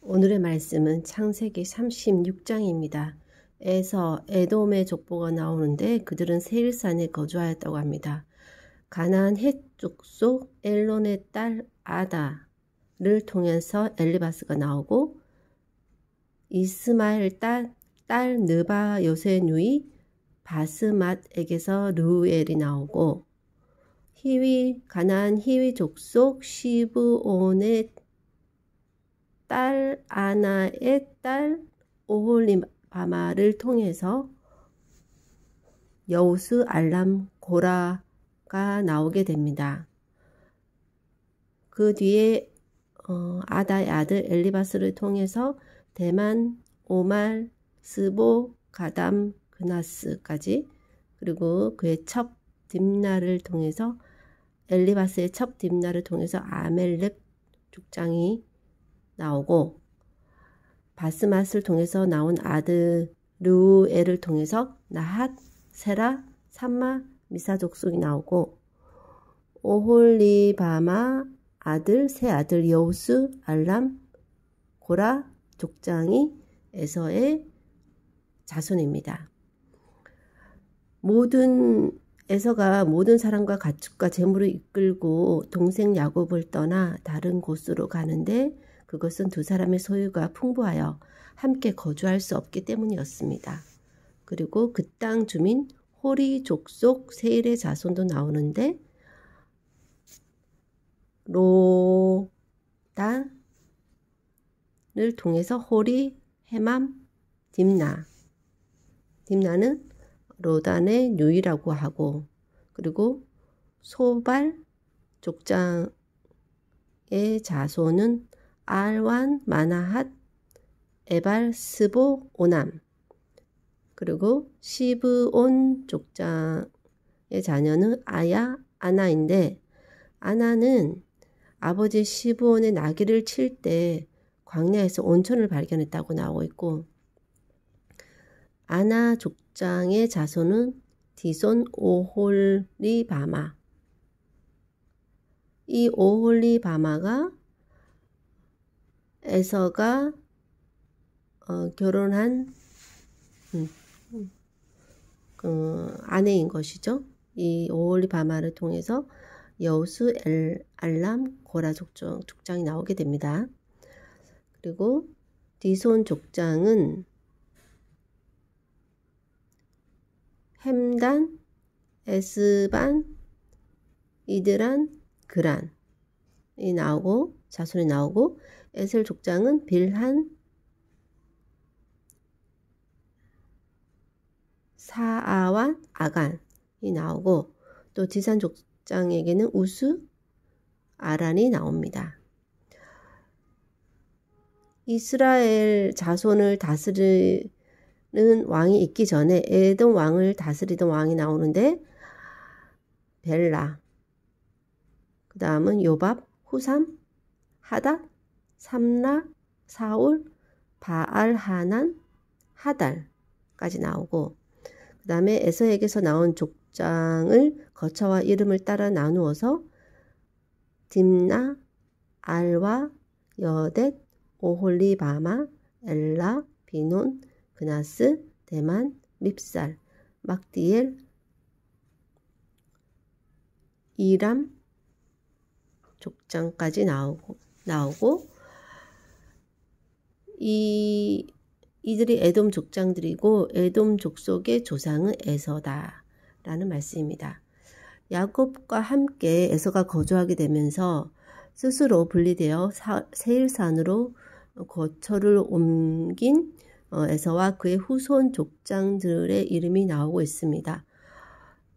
오늘의 말씀은 창세기 36장입니다. 에서 에돔의 족보가 나오는데 그들은 세일산에 거주하였다고 합니다. 가나안 헷 족속 엘론의 딸 아다를 통해서 엘리바스가 나오고, 이스마엘 딸 느바요세 누이 바스맛에게서 르우엘이 나오고, 가나안 히위 족속 시브온의 딸 아나의 딸 오홀리바마를 통해서 여우스 알람 고라가 나오게 됩니다. 그 뒤에 아다의 아들 엘리바스를 통해서 대만, 오말, 스보, 가담, 그나스까지, 그리고 그의 첩 딥나를 통해서 엘리바스의 첩 딥나를 통해서 아멜렉 족장이 나오고, 바스맛을 통해서 나온 아들 르우엘을 통해서 나핫, 세라, 삼마, 미사 족속이 나오고, 오홀리바마 새 아들 여우스, 알람, 고라 족장이 에서의 자손입니다. 에서가 모든 사람과 가축과 재물을 이끌고 동생 야곱을 떠나 다른 곳으로 가는데, 그것은 두 사람의 소유가 풍부하여 함께 거주할 수 없기 때문이었습니다. 그리고 그 땅 주민 호리 족속 세일의 자손도 나오는데, 로단을 통해서 호리, 헤맘, 딥나는 로단의 누이라고 하고, 그리고 소발 족장의 자손은 알완, 마나핫, 에발, 스보, 오남, 그리고 시브온 족장의 자녀는 아나인데, 아나는 아버지 시브온의 나귀를 칠 때 광야에서 온천을 발견했다고 나오고 있고, 아나 족장의 자손은 디손, 오홀리바마. 이 오홀리바마가 에서가 결혼한 아내인 것이죠. 이 오홀리바마를 통해서 여우스, 알람, 고라 족장이 나오게 됩니다. 그리고 디손 족장은 햄단, 에스반, 이드란, 그란이 나오고, 자손이 나오고, 에셀 족장은 빌한, 사아완, 아간이 나오고, 또 디산 족장에게는 우스, 아란이 나옵니다. 이스라엘 자손을 다스리는 왕이 있기 전에 에돔 왕을 다스리던 왕이 나오는데, 벨라, 그 다음은 요밥, 후삼, 하닷, 삼라, 사울, 바알하난, 하달까지 나오고, 그 다음에 에서에게서 나온 족장을 거처와 이름을 따라 나누어서 딥나, 알와, 여댓, 오홀리바마, 엘라, 비논, 그나스, 대만, 밉살, 막디엘, 이람 족장까지 나오고, 이들이 에돔 족장들이고, 에돔 족속의 조상은 에서다 라는 말씀입니다. 야곱과 함께 에서가 거주하게 되면서 스스로 분리되어 세일산으로 거처를 옮긴 에서와 그의 후손 족장들의 이름이 나오고 있습니다.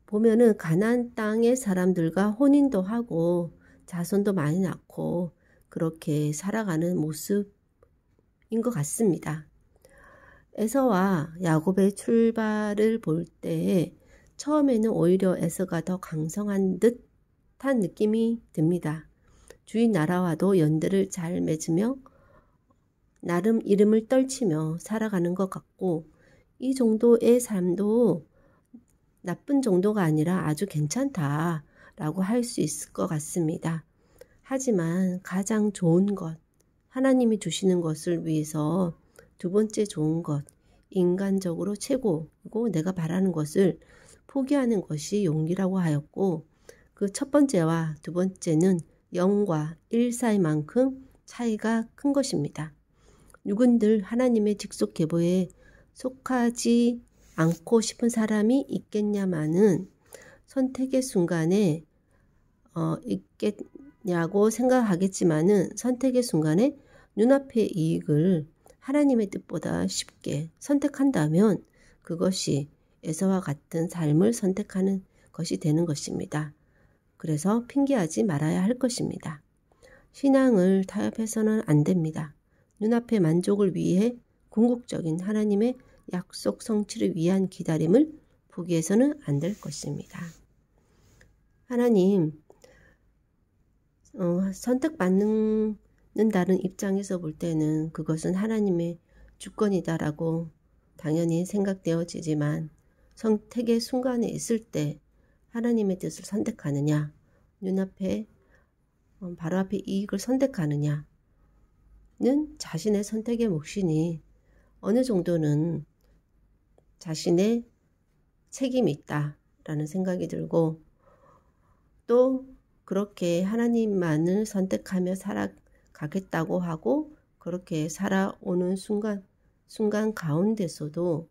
보면은 가나안 땅의 사람들과 혼인도 하고 자손도 많이 낳고 그렇게 살아가는 모습인 것 같습니다. 에서와 야곱의 출발을 볼 때 처음에는 오히려 에서가 더 강성한 듯한 느낌이 듭니다. 주위 나라와도 연대를 잘 맺으며 나름 이름을 떨치며 살아가는 것 같고, 이 정도의 삶도 나쁜 정도가 아니라 아주 괜찮다라고 할 수 있을 것 같습니다. 하지만 가장 좋은 것, 하나님이 주시는 것을 위해서 두 번째 좋은 것, 인간적으로 최고고 내가 바라는 것을 포기하는 것이 용기라고 하였고, 그 첫 번째와 두 번째는 0과 1 사이만큼 차이가 큰 것입니다. 누군들 하나님의 직속 계보에 속하지 않고 싶은 사람이 있겠냐마는 선택의 순간에 있겠냐고 생각하겠지만은 선택의 순간에 눈앞의 이익을 하나님의 뜻보다 쉽게 선택한다면 그것이 에서와 같은 삶을 선택하는 것이 되는 것입니다. 그래서 핑계하지 말아야 할 것입니다. 신앙을 타협해서는 안 됩니다. 눈앞의 만족을 위해 궁극적인 하나님의 약속 성취를 위한 기다림을 포기해서는 안 될 것입니다. 하나님, 선택받는다는 입장에서 볼 때는 그것은 하나님의 주권이다라고 당연히 생각되어지지만 선택의 순간에 있을 때 하나님의 뜻을 선택하느냐, 눈앞에 바로 앞에 이익을 선택하느냐는 자신의 선택의 몫이니 어느 정도는 자신의 책임이 있다라는 생각이 들고, 또 그렇게 하나님만을 선택하며 살아가겠다고 하고 그렇게 살아오는 순간 가운데서도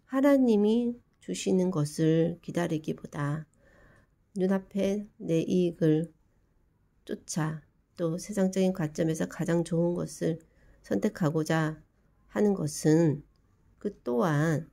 하나님이 주시는 것을 기다리기보다 눈앞에 내 이익을 쫓아 또 세상적인 관점에서 가장 좋은 것을 선택하고자 하는 것은 그 또한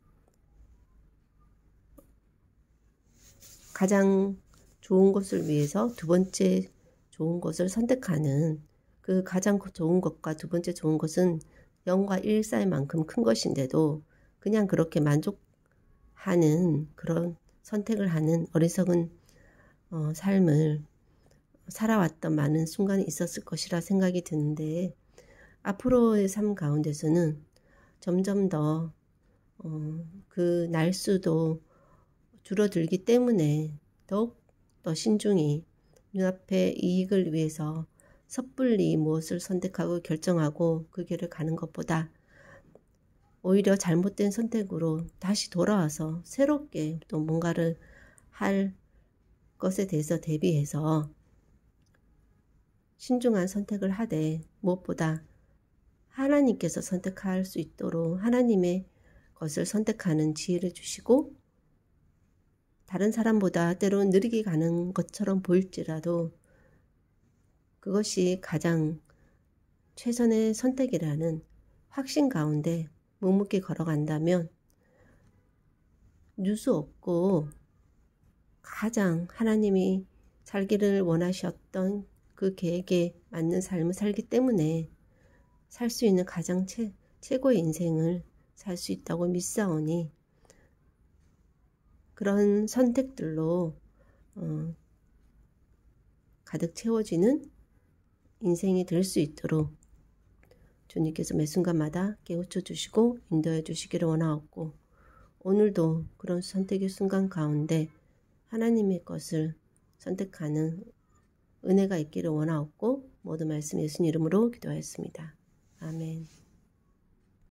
가장 좋은 것을 위해서 두 번째 좋은 것을 선택하는, 그 가장 좋은 것과 두 번째 좋은 것은 0과 1 사이만큼 큰 것인데도 그냥 그렇게 만족하는 그런 선택을 하는 어리석은 삶을 살아왔던 많은 순간이 있었을 것이라 생각이 드는데, 앞으로의 삶 가운데서는 점점 더 그 날수도 줄어들기 때문에 더욱 더 신중히 눈앞의 이익을 위해서 섣불리 무엇을 선택하고 결정하고 그 길을 가는 것보다 오히려 잘못된 선택으로 다시 돌아와서 새롭게 또 뭔가를 할 것에 대해서 대비해서 신중한 선택을 하되, 무엇보다 하나님께서 선택할 수 있도록 하나님의 것을 선택하는 지혜를 주시고, 다른 사람보다 때론 느리게 가는 것처럼 보일지라도 그것이 가장 최선의 선택이라는 확신 가운데 묵묵히 걸어간다면 누수 없고 가장 하나님이 살기를 원하셨던 그 계획에 맞는 삶을 살기 때문에 살 수 있는 가장 최고의 인생을 살 수 있다고 믿사오니, 그런 선택들로 가득 채워지는 인생이 될 수 있도록 주님께서 매 순간마다 깨우쳐 주시고 인도해 주시기를 원하옵고, 오늘도 그런 선택의 순간 가운데 하나님의 것을 선택하는 은혜가 있기를 원하옵고, 모든 말씀 예수님 이름으로 기도하였습니다. 아멘.